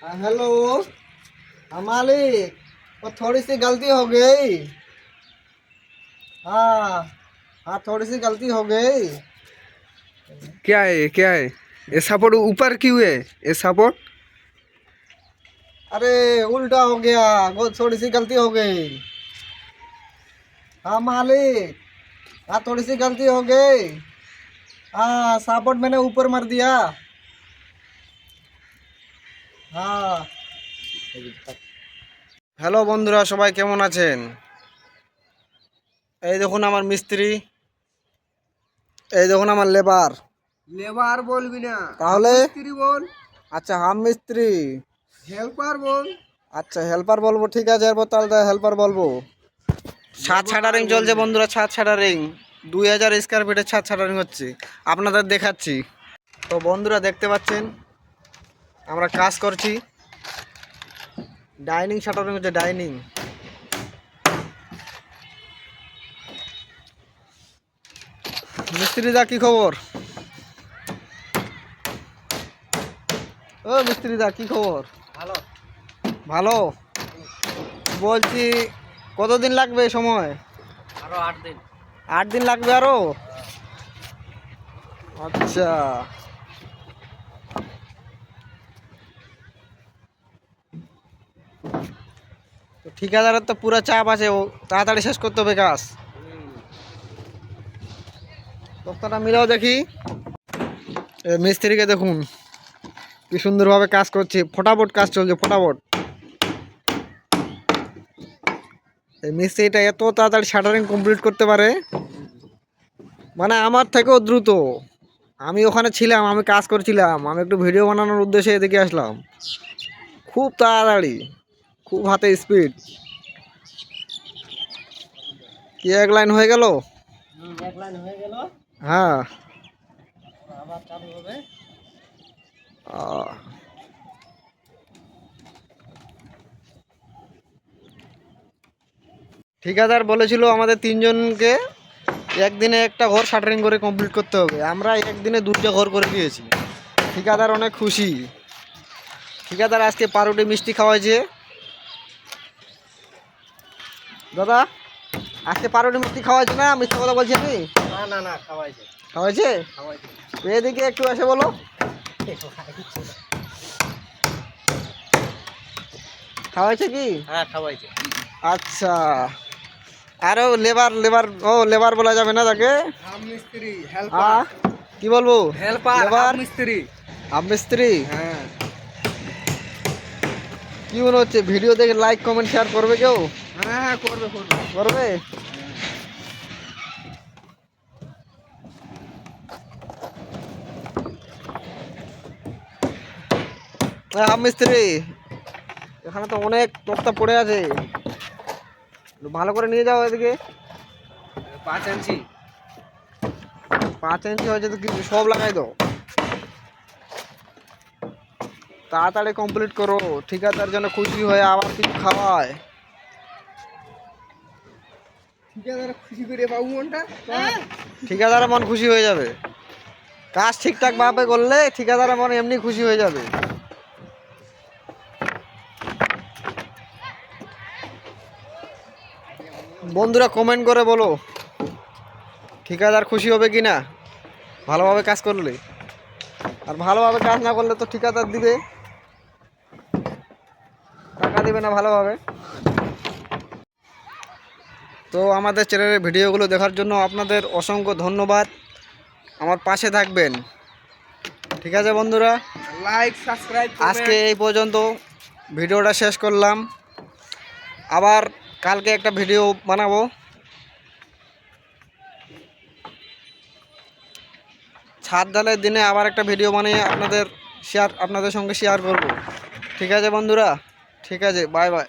Hello. हाँ मालिक, वो थोड़ी सी गलती हो गई। हाँ हाँ, थोड़ी सी गलती हो गई। क्या है क्या है? ये सपोर्ट ऊपर क्यों है? ये सपोर्ट अरे उल्टा हो गया, वो थोड़ी सी गलती हो गई। हाँ मालिक, हाँ थोड़ी सी गलती हो गई। हाँ सपोर्ट मैंने ऊपर मार दिया। हाँ। হ্যালো বন্ধুরা, সবাই কেমন আছেন? এই দেখুন আমার মিস্ত্রি, এই দেখুন আমার লেবার। लेबर बोलबी ना, তাহলে मिस्त्री बोल। আচ্ছা, হাম মিস্ত্রি। हेल्पर बोल। আচ্ছা, হেল্পার বলবো, ঠিক আছে। এরপর তাহলে হেল্পার বলবো। ছাদ ছাটারিং চলছে বন্ধুরা, ছাদ ছাটারিং। 2000 স্কোয়ার ফিটের ছাদ ছাটারিং হচ্ছে, আপনাদের দেখাচ্ছি। তো বন্ধুরা দেখতে পাচ্ছেন আমরা কাজ করছি। ডাইনিং শাটারিং হচ্ছে, ডাইনিং। মিস্ত্রিদা কি খবর? ও মিস্ত্রিদা কি খবর? ভালো। ভালো। বলছি কতদিন লাগবে সময়? আরো 8 দিন। 8 দিন লাগবে আরো? আচ্ছা। তো ঠিকাদারের তো পুরো চাপ আছে, ও তাড়াতাড়ি শেষ করতে হবে কাজ। তক্তাটা মিলাও দেখি। মিস্ত্রিকে দেখুন কি সুন্দরভাবে কাজ করছে, ফটাফট কাজ চলছে, ফটাফট। এই মিস্ত্রিটা এত তাড়াতাড়ি শাটারিং কমপ্লিট করতে পারে, মানে আমার থেকেও দ্রুত। আমি ওখানে ছিলাম, আমি কাজ করছিলাম, আমি একটু ভিডিও বানানোর উদ্দেশ্যে এদিকে আসলাম। খুব তাড়াতাড়ি, খুব হাতে স্পিড। কি এক লাইন হয়ে গেল? এক লাইন হয়ে গেল, হ্যাঁ। আবার চালু হবে। আহ, ঠিকাদার বলেছিল আমাদের 3জনকে একদিনে একটা ঘর শাটারিং করে কমপ্লিট করতে হবে। আমরা একদিনে 2টা ঘর করে দিয়েছি। ঠিকাদার অনেক খুশি। ঠিকাদার আজকে পাউরুটি মিষ্টি খাওয়াইছে। দাদা, আজকে পাউরুটি মিষ্টি খাওয়াইছে না? মিষ্টি কথা বলছি আমি। না না না, খাওয়াইছে। খাওয়াইছে? খাওয়াইছে। তো এদিকে একটু এসে বলো। খাওয়াইছে কি? হ্যাঁ খাওয়াইছে। আচ্ছা। আরো লেবার লেবার, ও লেবার বলা যাবে না তাকে। হাম মিস্ত্রি, হ্যাঁ, কি বলবো? হেল্পার, লেবার, হাম মিস্ত্রি। আম মিস্ত্রি। হ্যাঁ। কি মনে হচ্ছে, ভিডিও দেখে লাইক কমেন্ট শেয়ার করবে কেউ? হ্যাঁ হ্যাঁ, করবে করবে। করবে? আম মিস্ত্রি, এখানে তো অনেক তক্তা পড়ে আছে, একটু ভালো করে নিয়ে যাও এদিকে। 5 ইঞ্চি। 5 ইঞ্চি হয়েছে তো কিছু, সব লাগাই দাও। তাড়াতাড়ি কমপ্লিট করো, ঠিকাদার যেন খুশি হয়ে আবার কিছু খাওয়ায়। ঠিকাদার খুশি করে বাবু মনটা। ঠিকাদারের মন খুশি হয়ে যাবে। কাজ ঠিকঠাক ভাবে করলে ঠিকাদারের মন এমনি খুশি হয়ে যাবে। বন্ধুরা কমেন্ট করে বলো ঠিকাদার খুশি হবে কি না ভালোভাবে কাজ করলে। আর ভালোভাবে কাজ না করলে তো ঠিকাদার দিবে, টাকা দিবে না ভালোভাবে। তো আমাদের চ্যানেলের ভিডিওগুলো দেখার জন্য আপনাদের অসংখ্য ধন্যবাদ। আমার পাশে থাকবেন, ঠিক আছে বন্ধুরা? লাইক সাবস্ক্রাইব আজকে এই পর্যন্ত ভিডিওটা শেষ করলাম। আবার কালকে একটা ভিডিও বানাবো। ছাদ ঢালাইয়ের দিনে আবার একটা ভিডিও বানিয়ে আপনাদের সঙ্গে শেয়ার করব। ঠিক আছে বন্ধুরা? ঠিক আছে, বাই বাই।